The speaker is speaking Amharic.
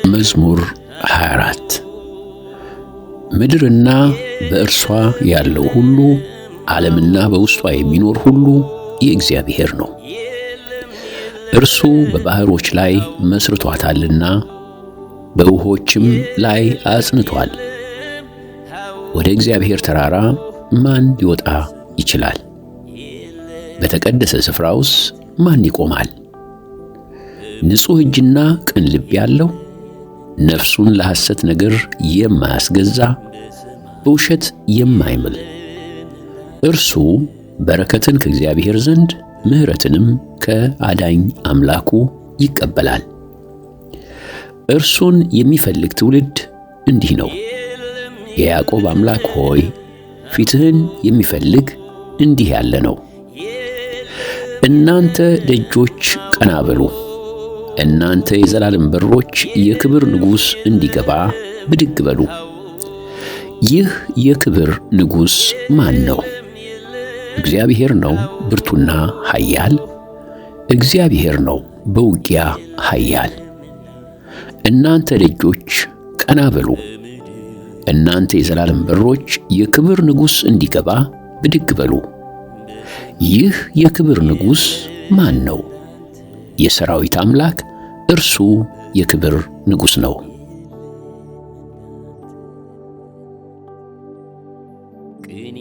መዝሙር 24 ምድርና በእርሷ ያለው ሁሉ ዓለምና በውስጧ የሚኖር ሁሉ የእግዚአብሔር ነው። እርሱ በባሕሮች ላይ መስርቶታልና በውኆችም ላይ አጽንቶአል። ወደ እግዚአብሔር ተራራ ማን ሊወጣ ይችላል? በተቀደሰ ስፍራውስ ማን ይቆማል? ንጹሕ እጅና ቅን ልብ ያለው ነፍሱን ለሐሰት ነገር የማያስገዛ በውሸት የማይምል እርሱ በረከትን ከእግዚአብሔር ዘንድ ምሕረትንም ከአዳኝ አምላኩ ይቀበላል። እርሱን የሚፈልግ ትውልድ እንዲህ ነው። የያዕቆብ አምላክ ሆይ ፊትህን የሚፈልግ እንዲህ ያለ ነው። እናንተ ደጆች ቀና በሉ፣ እናንተ የዘላለም በሮች የክብር ንጉሥ እንዲገባ ብድግ በሉ። ይህ የክብር ንጉሥ ማን ነው? እግዚአብሔር ነው ብርቱና ኃያል፣ እግዚአብሔር ነው በውጊያ ኃያል። እናንተ ደጆች ቀና በሉ፣ እናንተ የዘላለም በሮች የክብር ንጉሥ እንዲገባ ብድግ በሉ። ይህ የክብር ንጉሥ ማን ነው? የሰራዊት አምላክ እርሱ የክብር ንጉሥ ነው። ቅኔ